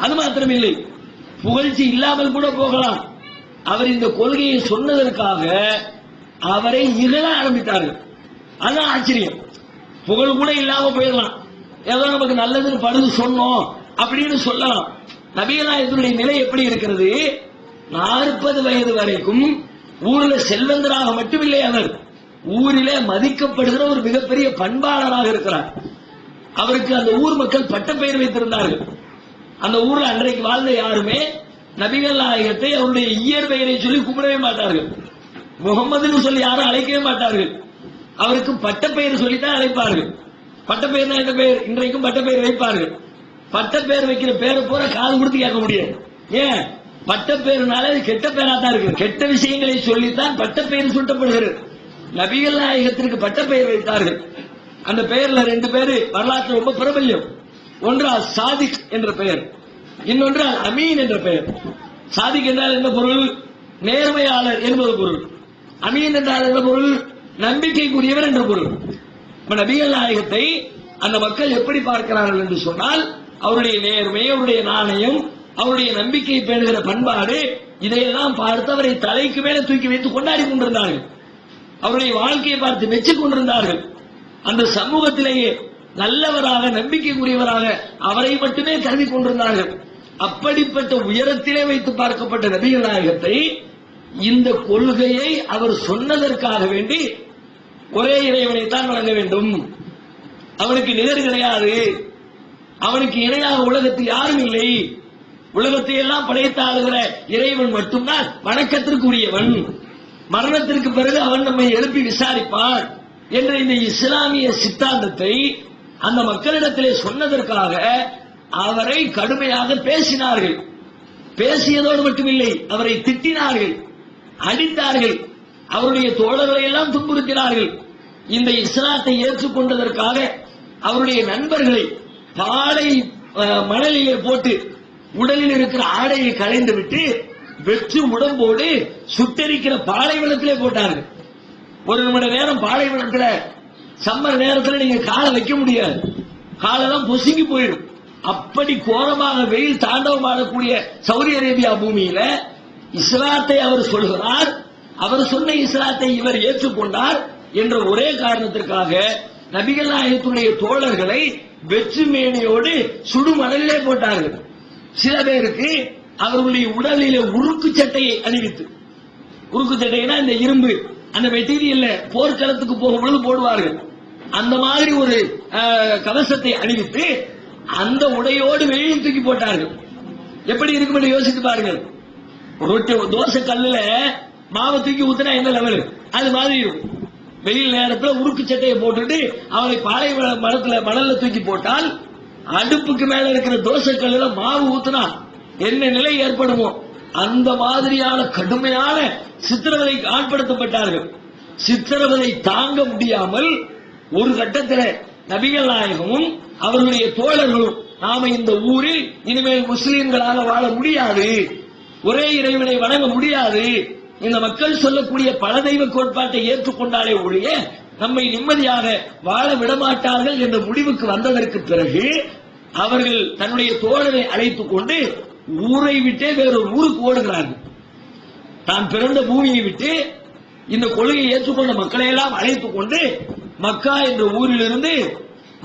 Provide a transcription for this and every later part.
அது மாத்திரமில்லை, புகழ்ச்சி இல்லாமல் கூட போகலாம். அவர் இந்த கொள்கையை சொன்னதற்காக அவரை இகழ ஆரம்பித்தார்கள். அதான் ஆச்சரியம். புகழ் கூட இல்லாம போயிடலாம், ஏதோ நமக்கு நல்லதுன்னு படுது சொன்னோம் அப்படின்னு சொல்லலாம். நபிகள் நாயகத்துடைய நிலை எப்படி இருக்கிறது? 40 வயது வரைக்கும் ஊர்ல செல்வந்தராக மட்டுமில்லை, அவர் ஊரிலே மதிக்கப்படுகிற ஒரு மிகப்பெரிய பண்பாளராக இருக்கிறார். அவருக்கு அந்த ஊர் மக்கள் பட்டப்பெயர் வைத்திருந்தார்கள். அந்த ஊர்ல அன்றைக்கு வாழ்ந்த யாருமே நபிகள் நாயகத்தை அவருடைய இயற்பெயரை சொல்லி கும்பிடவே மாட்டார்கள். முகமதுன்னு சொல்லி யாரும் அழைக்கவே மாட்டார்கள். அவருக்கு பட்டப்பெயர் சொல்லித்தான் அழைப்பார்கள். பட்டப்பெயர் என்ன பெயர்? இன்றைக்கும் பட்டப்பெயர் வைப்பார்கள். பட்டப்பெயர் வைக்கிற பேரை போற காது கொடுத்து கேட்க முடியாது. ஏன்? பட்டப்பெயர்னால கெட்ட பேரா தான் இருக்கு. கெட்ட விஷயங்களை சொல்லித்தான் பட்டப்பெயர் சூட்டப்படுகிறது. நபிகள் நாயகத்திற்கு பட்டப்பெயர் வைத்தார்கள். அந்த பெயர்ல 2 பேரு வரலாற்று ரொம்ப பிரபல்யம். ஒன்று சாதிக் என்ற பெயர், இன்னொன்று அமீன் என்ற பெயர். சாதிக் என்றால் என்ன பொருள்? நேர்மையாளர் என்பது பொருள். அமீன் என்றால் என்ன பொருள்? நம்பிக்கைக்குரியவர் என்ற பொருள். நபிகள் நாயகத்தை அந்த மக்கள் எப்படி பார்க்கிறார்கள் என்று சொன்னால், அவருடைய நேர்மை, அவருடைய நாணயம், அவருடைய நம்பிக்கை பேணுகிற பண்பாடு, இதையெல்லாம் பார்த்து அவரை தலைக்கு மேலே தூக்கி வைத்து கொண்டாடி கொண்டிருந்தார்கள். அவருடைய வாழ்க்கையை பார்த்து மெச்சிக் கொண்டிருந்தார்கள். அந்த சமூகத்திலேயே நல்லவராக, நம்பிக்கைக்குரியவராக அவரை மட்டுமே கருதி கொண்டிருந்தார்கள். அப்படிப்பட்ட உயரத்திலே வைத்து பார்க்கப்பட்ட நபிகள் நாயகத்தை இந்த கொள்கையை அவர் சொன்னதற்காக வேண்டி ஒரே இறைவனை தான் வணங்க வேண்டும், அவனுக்கு நிகர் கிடையாது, அவனுக்கு இணையாக உலகத்தில் யாரும் இல்லை, உலகத்தை எல்லாம் படைத்து ஆளுகிற இறைவன் மட்டும்தான் வணக்கத்திற்குரியவன், மரணத்திற்கு பிறகு அவன் நம்மை எழுப்பி விசாரிப்பான் என்ற இந்த இஸ்லாமிய சித்தாந்தத்தை அந்த மக்களிடத்திலே சொன்னதற்காக அவரை கடுமையாக பேசினார்கள். பேசியதோடு மட்டுமில்லை, அவரை திட்டினார்கள், அடித்தார்கள், அவருடைய தோழர்களை எல்லாம் துன்புறுத்தினார்கள். இந்த இஸ்லாத்தை ஏற்றுக்கொண்டதற்காக அவருடைய நண்பர்களை பாலை மணலிலே போட்டு உடலில் இருக்கிற ஆடையை களைந்து விட்டு வெற்று உடம்போடு சுட்டரிக்கிற பாலைவனத்திலே போட்டார்கள். 1 மணி நேரம் பாலைவனத்தில் சம்மர் நேரத்தில் நீங்க காலை வைக்க முடியாது, காலெல்லாம் பொசுங்கி போயிடும். அப்படி கோரமாக வெயில் தாண்டவம் ஆடக்கூடிய சவுதி அரேபியா பூமியில இஸ்லாத்தை அவர் சொல்கிறார். அவர் சொன்ன இஸ்லாத்தை இவர் ஏற்றுக்கொண்டார் என்ற ஒரே காரணத்திற்காக நபிகள் நாயகத்துடைய தோழர்களை வெற்று மேனியோடு சுடுமணலிலே போட்டார்கள். சில பேருக்கு அவர்களுடைய உடலிலே உருக்கு சட்டையை அணிவித்து, உருக்கு சட்டைனா இந்த இரும்பு அந்த மெட்டீரியல்ல போர்க்களத்துக்கு போகும்பொழுது போடுவார்கள், அந்த மாதிரி ஒரு கவசத்தை அணிவித்து அந்த உடையோடு வெளியில் தூக்கி போட்டார்கள். எப்படி இருக்கும் என்று யோசித்து பாருங்கள். தோசை கல்லுல மாவை தூக்கி ஊத்தினா என்ன லெவல், அது மாதிரி இருக்கும். வெயில் நேரத்தில் உருக்கு சட்டையை போட்டுட்டு அவரை பாலை மணல்ல தூக்கி போட்டால் அடுப்புக்கு மேல இருக்கிற தோசை கல்லுல மாவு ஊத்தினா என்ன நிலை ஏற்படுமோ அந்த மாதிரியான கடுமையான சித்திரவதைக்கு ஆட்படுத்தப்பட்டார்கள். சித்திரவதை தாங்க முடியாமல் ஒரு கட்டத்தில் நபிகள் நாயகமும் அவர்களுடைய தோழர்களும் நாம இந்த ஊரில் இனிமேல் முஸ்லீம்களாக வாழ முடியாது, ஒரே இறைவனை வணங்க முடியாது, இந்த மக்கள் சொல்லக்கூடிய பல தெய்வ கோட்பாட்டை ஏற்றுக்கொண்டாலே ஒழிய நம்மை நிம்மதியாக வாழ விடமாட்டார்கள் என்ற முடிவுக்கு வந்ததற்கு பிறகு அவர்கள் தன்னுடைய தோழரை அழைத்துக் கொண்டு ஊரை விட்டே வேறொரு ஊருக்கு ஓடுகிறார்கள். தான் பிறந்த பூமியை விட்டு இந்த கொள்கையை ஏற்றுக்கொண்ட மக்களை எல்லாம் அழைத்துக் கொண்டு மக்கா என்ற ஊரிலிருந்து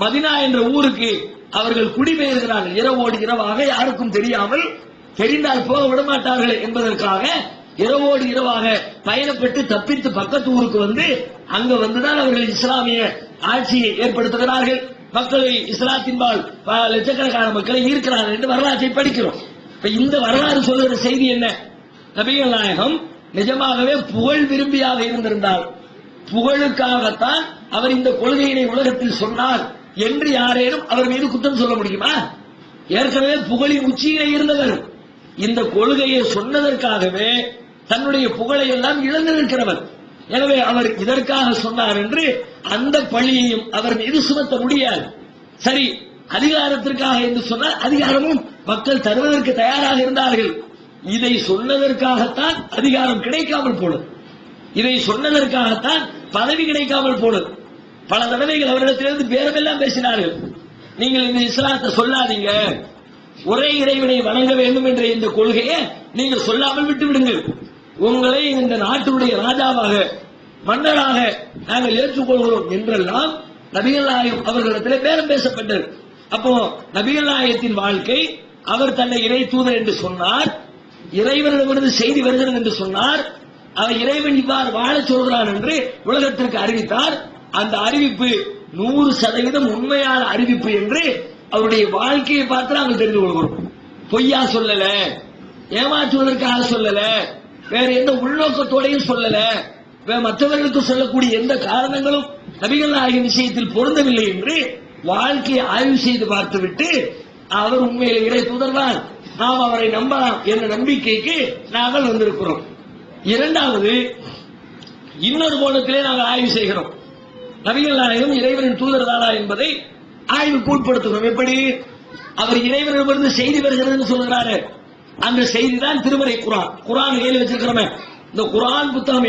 மதினா என்ற ஊருக்கு அவர்கள் குடிபெயர்கிறார்கள். இரவோடு இரவாக, யாருக்கும் தெரியாமல், தெரிந்தால் போக விடமாட்டார்கள் என்பதற்காக இரவோடு இரவாக பயணப்பட்டு தப்பித்து பக்கத்து ஊருக்கு வந்து அங்க வந்துதான் அவர்கள் இஸ்லாமிய ஆட்சியை ஏற்படுத்துகிறார்கள். மக்களை இஸ்லாத்தின்பால் லட்சக்கணக்கான மக்களை ஈர்க்கிறார்கள் என்று வரலாற்றை படிக்கிறோம். இப்ப இந்த வரலாறு சொல்லுகிற செய்தி என்ன? நபிகள் நாயகம் நிஜமாகவே புகழ் விரும்பியாக இருந்திருந்தால், புகழுக்காகத்தான் அவர் இந்த கொள்கையினை உலகத்தில் சொன்னார் என்று யாரேனும் அவர் மீது குற்றம் சொல்ல முடியுமா? ஏற்கனவே புகழின் உச்சியிலே இருந்தவர் இந்த கொள்கையை சொன்னதற்காகவே தன்னுடைய புகழை எல்லாம் இழந்து நிற்கிறவர். எனவே அவர் இதற்காக சொன்னார் என்று அந்த பழியையும் அவர் மீது சுமத்த முடியாது. சரி, அதிகாரத்திற்காக என்று சொன்னால் அதிகாரமும் மக்கள் தருவதற்கு தயாராக இருந்தார்கள். இதை சொன்னதற்காகத்தான் அதிகாரம் கிடைக்காமல் போனது, இதை சொன்னதற்காகத்தான் பதவி கிடைக்காமல் போனது. பல தடவைகள் அவரிடத்திலிருந்து பேரமெல்லாம் பேசினார்கள். நீங்கள் இந்த இஸ்லாத்தை சொல்லாதீங்க, ஒரே இறைவனை வணங்க வேண்டும் என்ற இந்த கொள்கையை நீங்க சொல்லாமல் விட்டு விடுங்கள். உங்களை இந்த நாட்டுடைய ராஜாவாக மன்னராக நாங்கள் ஏற்றுக்கொள்கிறோம் என்றெல்லாம் நபிகள் நாயகம் அவர்களிடத்தில் பேரம் பேசப்பட்டது. அப்போ நபிகள் நாயகத்தின் வாழ்க்கை, அவர் தன்னை இறை தூதர் என்று சொன்னார், இறைவனிடமிருந்து செய்தி வருகிறது என்று சொன்னார், அவர் இறைவன் இவ்வாறு வாழ சொல்கிறார் என்று உலகத்திற்கு அறிவித்தார். அந்த அறிவிப்பு 100% உண்மையான அறிவிப்பு என்று அவருடைய வாழ்க்கையை பார்த்து நாங்கள் தெரிந்து கொள்கிறோம். பொய்யா சொல்லல, ஏமாற்றுவதற்காக சொல்லல, வேற எந்த உள்நோக்கத்தோடையும் சொல்லல, மற்றவர்களுக்கு சொல்லக்கூடிய எந்த காரணங்களும் நபிகள் நாயகம் விஷயத்தில் பொருந்தவில்லை என்று வாழ்க்கையை ஆய்வு செய்து பார்த்துவிட்டு அவர் உண்மையில இறை தூதர்தான், நாம் அவரை நம்பலாம் என்ற நம்பிக்கைக்கு நாங்கள் வந்திருக்கிறோம். இரண்டாவது, இன்னொரு கோணத்திலே நாங்கள் ஆய்வு செய்கிறோம். நபிகள் நாயகம் இறைவனின் தூதர் தானா என்பதை ஆய்வுக்கு உட்படுத்துகிறோம். எப்படி? அவர் இறைவனிடமிருந்து செய்தி வருகிறது சொல்கிறாரு, அந்த செய்தி தான் திருமறை குர்ஆன். குர்ஆன் கையில் வச்சிருக்கிறோமே, இந்த குர்ஆன் புத்தகம்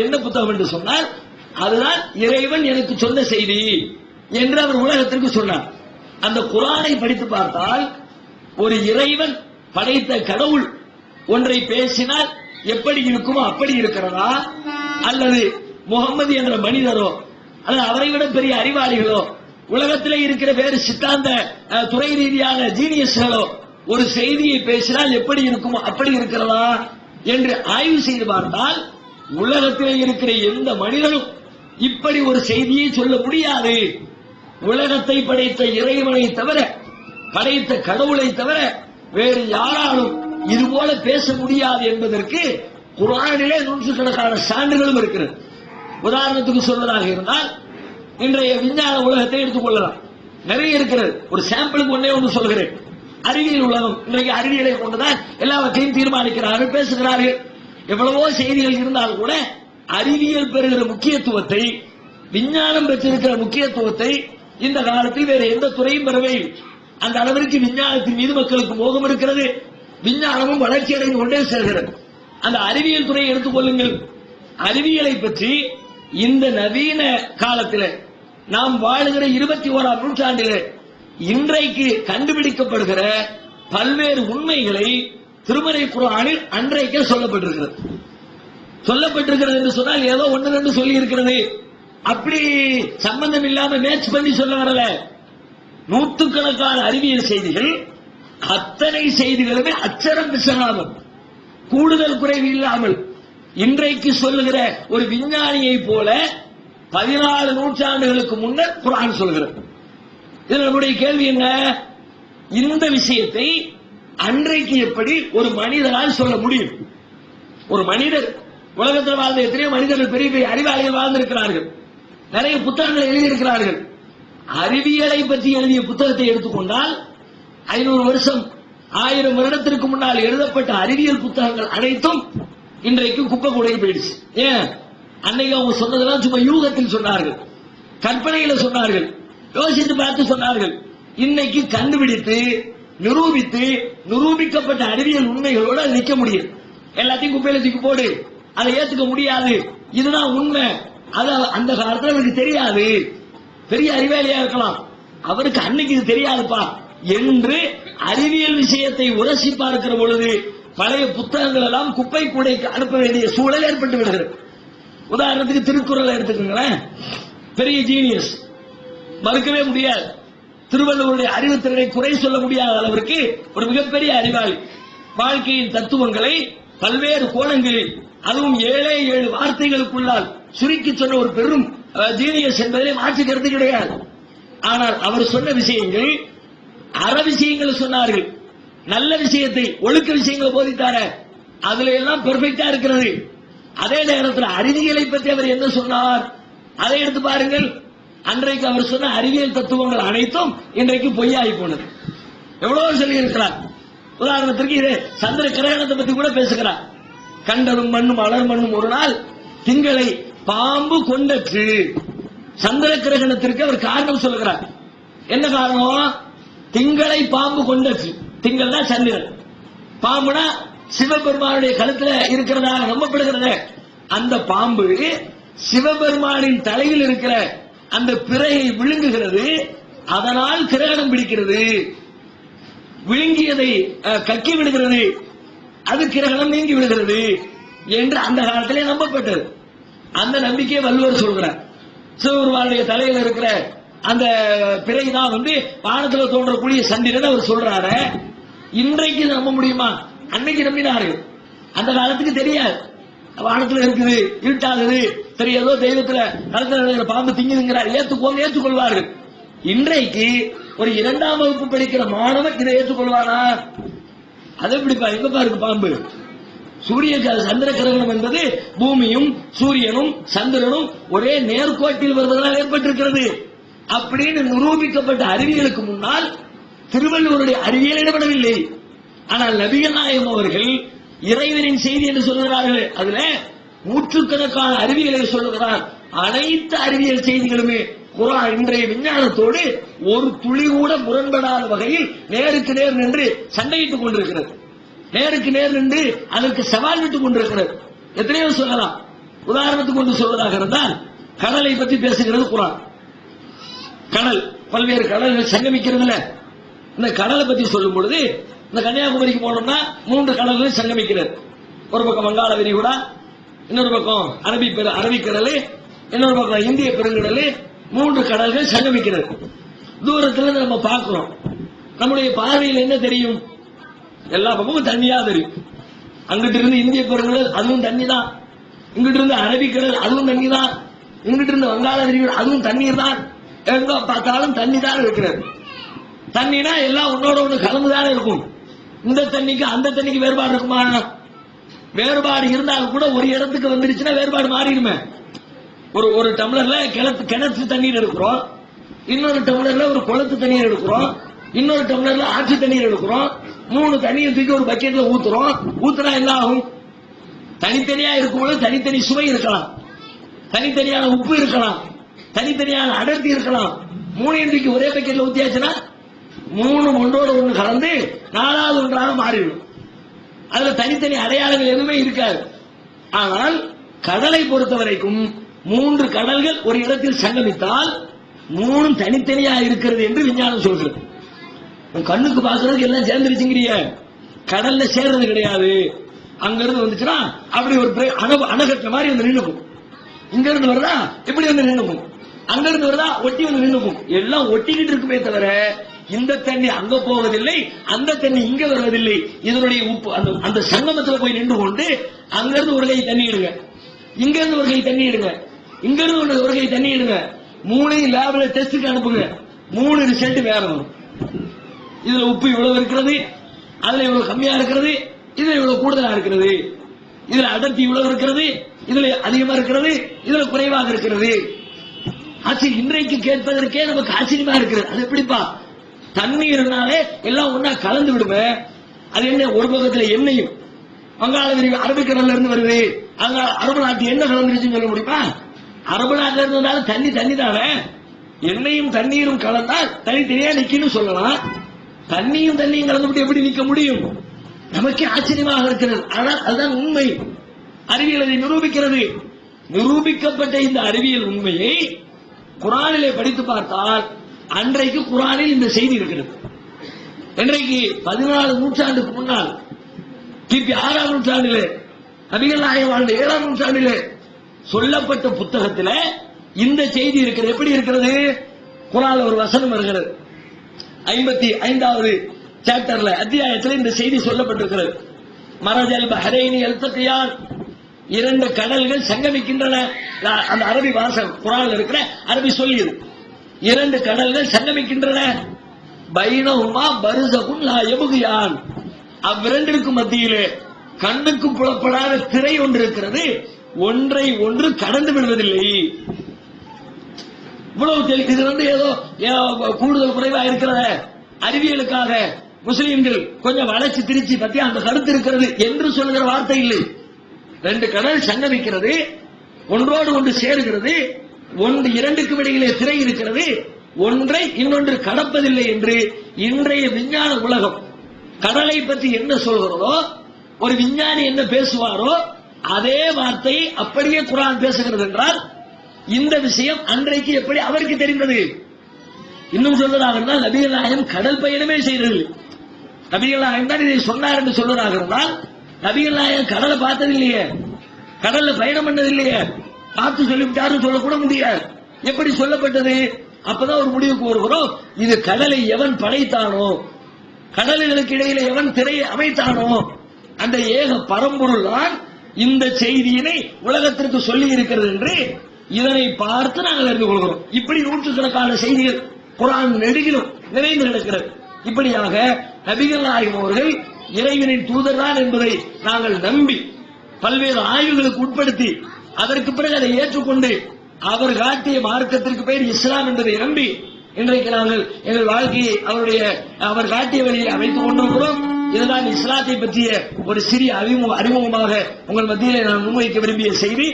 என்ன புத்தகம் என்று சொன்னால் அதுதான் இறைவன் எனக்கு சொன்ன செய்தி என்று அவர் உலகத்திற்கு சொன்னார். அந்த குர்ஆனை படித்து பார்த்தால் ஒரு இறைவன் படைத்த கடவுள் ஒன்றை பேசினால் எப்படி இருக்குமோ அப்படி இருக்கிறதா, அல்லது முகமது என்ற மனிதரோ அல்லது அவரை விட பெரிய அறிவாளிகளோ உலகத்திலே இருக்கிற வேறு சித்தாந்த துறை ரீதியான ஜீனியஸ்களோ ஒரு செய்தியை பேசினால் எப்படி இருக்குமோ அப்படி இருக்கிறதா என்று ஆய்வு செய்து பார்த்தால் உலகத்திலே இருக்கிற எந்த மனிதனும் இப்படி ஒரு செய்தியை சொல்ல முடியாது. உலகத்தை படைத்த இறைவனை தவிர, படைத்த கடவுளை தவிர வேறு யாராலும் இதுபோல பேச முடியாது என்பதற்கு குர்ஆனிலே நூற்றுக்கணக்கான சான்றுகளும் இருக்கிறது. உதாரணத்துக்கு சொல்வதாக இருந்தால் இன்றைய விஞ்ஞான உலகத்தை எடுத்துக்கொள்ளலாம், நிறைய இருக்கிறது. ஒரு சாம்பிளுக்கு ஒன்னே ஒன்று சொல்கிறேன். அறிவியல் உலகம் இன்றைக்கு அறிவியலை கொண்டுதான் எல்லாவற்றையும் தீர்மானிக்கிறார்கள், பேசுகிறார்கள். எவ்வளவோ செய்திகள் இருந்தாலும் கூட அறிவியல் பெறுகிற முக்கியத்துவத்தை, விஞ்ஞானம் பெற்றிருக்கிற முக்கியத்துவத்தை இந்த காலத்தில் வேறு எந்த துறையும் பெறவே இல்லை. அந்த அளவிற்கு விஞ்ஞானத்தின் மீது மக்களுக்கு மோகம் இருக்கிறது. விஞ்ஞானமும் வளர்ச்சி அடைந்து கொண்டே செல்கிறது. அந்த அறிவியல் துறையை எடுத்துக்கொள்ளுங்கள். அறிவியலை பற்றி இந்த நவீன காலத்தில் நாம் வாழுகிற 21ஆம் நூற்றாண்டிலே இன்றைக்கு கண்டுபிடிக்கப்படுகிற பல்வேறு உண்மைகளை திருமறை குர்ஆனில் அன்றைக்கே சொல்லப்பட்டிருக்கிறது என்று சொன்னால் ஏதோ ஒன்று ரெண்டு சொல்லி இருக்கிறது, அப்படி சம்பந்தம் இல்லாம மேட்ச் பண்ணி சொல்ல வரல. நூற்றுக்கணக்கான அறிவியல் செய்திகள், அத்தனை செய்திகளுமே அச்சரம் பிசகாமல், கூடுதல் குறைவு இல்லாமல் இன்றைக்கு சொல்லுகிற ஒரு விஞ்ஞானியை போல 14 நூற்றாண்டுகளுக்கு முன்னர் குர்ஆன் சொல்கிறது. இதில் நம்முடைய கேள்வி என்ன? இந்த விஷயத்தை அன்றைக்கு எப்படி ஒரு மனிதனால் சொல்ல முடியும்? ஒரு மனிதர், உலகத்தில் வாழ்ந்த எத்தனையோ மனிதர்கள் பெரிய பெரிய அறிவாளிகள் வாழ்ந்திருக்கிறார்கள், நிறைய புத்தகங்களை எழுதியிருக்கிறார்கள். அறிவியலை பற்றி எழுதிய புத்தகத்தை எடுத்துக்கொண்டால் 500 வருஷம் 1000 வருடத்திற்கு முன்னால் எழுதப்பட்ட அறிவியல் புத்தகங்கள் அனைத்தும் இன்றைக்கு குப்பை கூடையில் போயிடுச்சு. ஏன்? அன்னைக்கு அவங்க சொன்னதெல்லாம் சும்மா யூகத்தில் சொன்னார்கள், கற்பனையில சொன்னார்கள், யோசித்து பார்த்து சொன்னார்கள். இன்னைக்கு கண்டுபிடித்து நிரூபித்து நிரூபிக்கப்பட்ட அறிவியல் உண்மைகளோடு நிற்க முடியும். எல்லாத்தையும் குப்பையில தூக்கி போடு, அதை ஏத்துக்க முடியாது, இதுதான் உண்மை. அது அந்த காலத்தில் அவருக்கு தெரியாது. பெரிய அறிவாளியா இருக்கலாம், அவருக்கு அன்னைக்கு இது தெரியாதுப்பா என்று அறிவியல் விஷயத்தை உரசி பார்க்கிற பொழுது பழைய புத்தகங்கள் எல்லாம் குப்பை கூடைக்கு அனுப்ப வேண்டிய சூழல் ஏற்பட்டு விடுகிறது. உதாரணத்துக்கு திருக்குறளை எடுத்துக்கோங்களேன். பெரிய ஜீனியஸ், மறுக்கவே முடியாது. திருவள்ளுவருடைய அறிவுத்திறனை குறை சொல்ல முடியாத அளவிற்கு ஒரு மிகப்பெரிய அறிவாளி. வாழ்க்கையின் தத்துவங்களை பல்வேறு கோணங்களில், அதுவும் 7 வார்த்தைகளுக்குள்ளால் சுருக்கி சொன்ன ஒரு பெரும் ஜீனியஸ் என்பதிலே மாற்று கருத்து கிடையாது. ஆனால் அவர் சொன்ன விஷயங்கள் அற விஷயங்கள் சொன்னார்கள், நல்ல விஷயத்தை ஒழுக்க விஷயங்களை போதித்தார, அதுல எல்லாம் பெர்ஃபெக்டா இருக்கிறது. அதே நேரத்தில் அறிவியலை பற்றி அவர் என்ன சொன்னார் அதை எடுத்து பாருங்கள். அன்றைக்கு அவர் சொன்ன அறிவியல் தத்துவங்கள் அனைத்தும் இன்றைக்கு பொய்யாகி போனது. எவ்வளவு சொல்லி இருக்கிறார். உதாரணத்திற்கு இது சந்திர கிரகணத்தை பற்றி கூட பேசுகிறார். கண்டதும் மண்ணும் அலர் மண்ணும் ஒரு நாள் திங்களை பாம்பு கொண்டற்று. சந்திர கிரகணத்திற்கு அவர் காரணம் சொல்கிறார். என்ன காரணம்? திங்களை பாம்பு கொண்டற்று. திங்கள் தான் சந்திரன், பாம்புனா சிவபெருமானுடைய கழுத்துல இருக்கிறதாக நம்பப்படுகிறது. அந்த பாம்பு சிவபெருமானின் தலையில் இருக்கிற அந்த பிறையை விழுங்குகிறது, அதனால் கிரகணம் பிடிக்கிறது. விழுங்கியதை கக்கி விடுகிறது, அது கிரகணம் நீங்கி விடுகிறது என்று அந்த காலத்திலே நம்பப்பட்டது. அந்த நம்பிக்கையை வள்ளுவர் சொல்கிறார். சிவபெருமானுடைய தலையில இருக்கிற அந்த பிறைதான் வானத்தில் தோன்றக்கூடிய சந்திரன் அவர் சொல்றாரு. இன்றைக்கு நம்ப முடியுமா? அன்னைக்கு நம்பினார்கள், அந்த காலத்துக்கு தெரியாது. வானத்தில் இருக்குது, இருட்டாகுது, சரி ஏதோ தெய்வத்துல கலத்துல பாம்பு திங்குதுங்கிறார், ஏற்றுக்கொள்வார்கள். இன்றைக்கு ஒரு 2ஆம் வகுப்பு படிக்கிற மாணவன் இதை ஏற்றுக்கொள்வானா? அது எப்படிப்பா, எங்கப்பா இருக்கு பாம்பு? சூரிய சந்திர கிரகணம் என்பது பூமியும் சூரியனும் சந்திரனும் ஒரே நேர்கோட்டில் வருவதனால் ஏற்பட்டிருக்கிறது அப்படின்னு நிரூபிக்கப்பட்ட அறிவியலுக்கு முன்னால் திருவள்ளுவருடைய அறிவியல் இடப்படவில்லை. ஆனால் நபிகள் நாயகம் அவர்கள் இறைவனின் செய்தி என்று சொல்லுகிறார்கள். அதுல நூற்றுக்கணக்கான அறிவியலை சொல்லுகிறார். அனைத்து அறிவியல் செய்திகளுமே குர்ஆன் இன்றைய விஞ்ஞானத்தோடு ஒரு துளி கூட முரண்படாத வகையில் நேருக்கு நேர் நின்று சண்டையிட்டுக் கொண்டிருக்கிறது. நேருக்கு நேர் நின்று அதற்கு சவால் விட்டுக் கொண்டிருக்கிறது. எத்தனையோ சொல்லலாம். உதாரணத்துக்கு கொண்டு சொல்வதாக இருந்தால் கடலை பற்றி பேசுகிறது குர்ஆன். கடல், பல்வேறு கடல்கள் சங்கமிக்கிறதுல இந்த கடலை பற்றி சொல்லும் பொழுது, இந்த கன்னியாகுமரிக்கு போனோம்னா 3 கடல்கள் சங்கமிக்கிறது. ஒரு பக்கம் வங்காள விரிகுடா, இன்னொரு பக்கம் அரபிக்கடல், இன்னொரு பக்கம் இந்திய பெருங்கடல், 3 கடல்கள் சங்கமிக்கிறது. தூரத்தில் நம்ம பார்க்கிறோம். நம்முடைய பார்வையில் என்ன தெரியும்? எல்லா பக்கமும் தண்ணியா தெரியும். அங்கிட்டு இருந்து இந்திய பெருங்கடல், அதுவும் தண்ணி தான். இங்கிட்டு இருந்து அரபிக்கடல், அதுவும் தண்ணி தான். இங்கிட்டு இருந்து வங்காள விரிகுடா, அதுவும் தண்ணீர் தான். எங்க பார்த்தாலும் தண்ணி தான் இருக்கிறது. தண்ணினா எல்லாம் ஒன்னோட ஒண்ணு கலந்துதானே இருக்கும். இந்த தண்ணிக்கு அந்த தண்ணிக்கு வேறுபாடு இருக்குமா? வேறுபாடு இருந்தாலும் கூட ஒரு இடத்துக்கு வந்துருச்சுன்னா வேறுபாடு மாறிடுமே. ஒரு டம்ளர்ல கிணத்து தண்ணீர் எடுக்கிறோம், இன்னொரு டம்ளர்ல ஒரு குளத்து தண்ணீர் எடுக்கிறோம், இன்னொரு டம்ளர்ல ஆற்று தண்ணீர் எடுக்கிறோம். 3 தண்ணியை தூக்கி ஒரு பக்கெட்ல ஊத்துறோம். ஊத்துனா என்ன ஆகும்? தனித்தனியா இருக்கும்போது தனித்தனி சுவை இருக்கலாம், தனித்தனியான உப்பு இருக்கலாம், தனித்தனியான அடர்த்தி இருக்கலாம். 3 தூக்கி ஒரே பக்கெட்ல ஊத்தியாச்சுன்னா 3 ஒன்றோடு ஒன்று கலந்து 4வது ஒன்றாக மாறிடும். அதுல தனித்தனி அடையாளங்கள் எதுவுமே இருக்காது. ஆனால் கடலை பொறுத்த வரைக்கும் 3 கடல்கள் ஒரு இடத்தில் சங்கமித்தால் 3 தனித்தனியா இருக்கிறது என்று விஞ்ஞானம் சொல்றது. கண்ணுக்கு பார்க்கறதுக்கு எல்லாம் சேர்ந்துருச்சுங்கிறிய, கடல்ல சேர்றது கிடையாது. அங்கிருந்து வந்துச்சுன்னா அப்படி ஒரு அணகட்ட மாதிரி வந்து நின்னுக்கும். இங்க இருந்து வருதா இப்படி வந்து நின்னுக்கும், அங்க இருந்து வருதா ஒட்டி வந்து நின்னுக்கும். எல்லாம் ஒட்டிக்கிட்டு இருக்குமே தவிர இந்த தண்ணி அங்க போவதில்லை, அந்த தண்ணி இங்க வருவதில்லை. இதனுடைய உப்பு அந்த சங்கமத்தில் போய் நின்று கொண்டு அங்கிருந்து ஒரு கை தண்ணி இடுங்க, இங்க இருந்து ஒரு கை தண்ணி இடுங்க, இங்க இருந்து ஒரு கை தண்ணி இடுங்க, 3 லேப்ல டெஸ்டுக்கு அனுப்புங்க. 3 ரிசல்ட் வேற வரும். இதுல உப்பு இவ்வளவு இருக்கிறது, அதுல இவ்வளவு கம்மியா இருக்கிறது, இதுல இவ்வளவு கூடுதலா இருக்கிறது, இதுல அடர்த்தி இவ்வளவு இருக்கிறது, இதுல அதிகமா இருக்கிறது, இதுல குறைவாக இருக்கிறது. ஆச்சரிய, இன்றைக்கு கேட்பதற்கே நமக்கு ஆச்சரியமா இருக்கிறது. அது எப்படிப்பா? தண்ணீர்னாலே எல்லாம் ஒன்னா கலந்து விடுவேன். அது என்ன? ஒரு பக்கத்துல எண்ணெயும் வங்காள விரிவு அரபிக்கடல்ல இருந்து வருது, அதனால அரபு நாட்டு எண்ணெய் கலந்துருச்சுன்னு சொல்ல முடியுமா? அரபு நாட்டில இருந்தாலும் தண்ணி தானே. எண்ணெயும் தண்ணீரும் கலந்தால் தனித்தனியா நிக்கணும்னு சொல்லலாம். தண்ணியும் கலந்துவிட்டு எப்படி நிக்க முடியும்? நமக்கே ஆச்சரியமாக இருக்கிறது. ஆனால் அதுதான் உண்மை. அறிவியல் அதை நிரூபிக்கிறது. நிரூபிக்கப்பட்ட இந்த அறிவியல் உண்மையை குர்ஆனிலே படித்து பார்த்தால் அன்றைக்கு குர்ஆனில் இந்த செய்தி இருக்கிறது. இன்றைக்கு 14 நூற்றாண்டுக்கு முன்னால் கிபி 6ஆம் நூற்றாண்டிலே நபிகள் நாயகம் வாழ்ந்த 7ஆம் நூற்றாண்டிலே சொல்லப்பட்ட புத்தகத்தில் இந்த செய்தி இருக்கிறது. எப்படி இருக்கிறது? குர்ஆன்ல ஒரு வசனம் வருகிறது. 55வது சாப்டர்ல அத்தியாயத்தில் இந்த செய்தி சொல்லப்பட்டிருக்கிறது. மரஜல் பஹரைனி அல்தகியான், 2 கடல்கள் சங்கமிக்கின்றன. அந்த அரபி வாசகம் குர்ஆன்ல இருக்கிற அரபி சொல்லியது. 2 கடல்கள் சங்கமிக்கின்றன. பைனஹுமா பர்ஸகுன் லா யப்கியான், அவ்விரண்டிற்கும் மத்தியிலே கண்ணுக்கு புலப்படாத திரை ஒன்று இருக்கிறது, ஒன்றை ஒன்று கடந்து விடுவதில்லை. இவ்வளவு இது ஏதோ கூடுதல் குறைவா இருக்கிற அறிவியலுக்காக முஸ்லீம்கள் கொஞ்சம் வளைச்சு திருச்சி பத்தி அந்த கருத்து இருக்கிறது என்று சொல்லுகிற வார்த்தை இல்லை. 2 கடல் சங்கமிக்கிறது, ஒன்றோடு ஒன்று சேருகிறது, 2க்கு இடையிலே திரை இருக்கிறது, ஒன்றை இன்னொன்று கடப்பதில்லை என்று இன்றைய விஞ்ஞான உலகம் கடலை பற்றி என்ன சொல்கிறதோ, ஒரு விஞ்ஞானி என்ன பேசுவாரோ அதே வார்த்தை அப்படியே குர்ஆன் பேசுகிறது என்றால் இந்த விஷயம் அன்றைக்கு எப்படி அவருக்கு தெரிந்தது? இன்னும் சொல்வதாக இருந்தால் நபிகள் நாயகம் கடல் பயணமே செய்தது. நபிகள் நாயகம் தான் இதை சொன்னார் என்று சொல்வதாக இருந்தால், நபிகள் நாயகம் கடலை பார்த்தது இல்லையே, கடல்ல பயணம் பண்ணது இல்லையே, பார்த்து சொல்லிவிட்டாருன்னு சொல்லக்கூட முடியாது. எப்படி சொல்லப்பட்டது? அப்பதான் ஒரு முடிவுக்கு வருகிறோம். இது கடலை எவன் படைத்தானோ, கடல்களுக்கு இடையில எவன் திரையை அமைத்தானோ, அந்த ஏக பரம்பொருள் தான் இந்த செய்தியினை உலகத்திற்கு சொல்லி இருக்கிறது என்று இதனை பார்த்து நாங்கள் அறிந்து கொள்கிறோம். இப்படி நூற்றுக்கணக்கான செய்திகள் குர்ஆன் நெடுகிலும் நிறைந்து கிடக்கிறது. இப்படியாக நபிகள் நாயகம் அவர்கள் இறைவனின் தூதர் தான் என்பதை நாங்கள் நம்பி பல்வேறு ஆய்வுகளுக்கு உட்படுத்தி அதற்கு பிறகு அதை ஏற்றுக்கொண்டு அவர் காட்டிய மார்க்கத்திற்கு பெயர் இஸ்லாம் என்பதை நம்பி இன்றைக்கு நாங்கள் எங்கள் வாழ்க்கையை அவர் காட்டிய வழியை அமைத்துக் கொண்டிருக்கிறோம். இதுதான் இஸ்லாத்தை பற்றிய ஒரு சிறிய அறிமுகமாக உங்கள் மத்தியிலே நான் முன்வைக்க விரும்பிய செய்தி.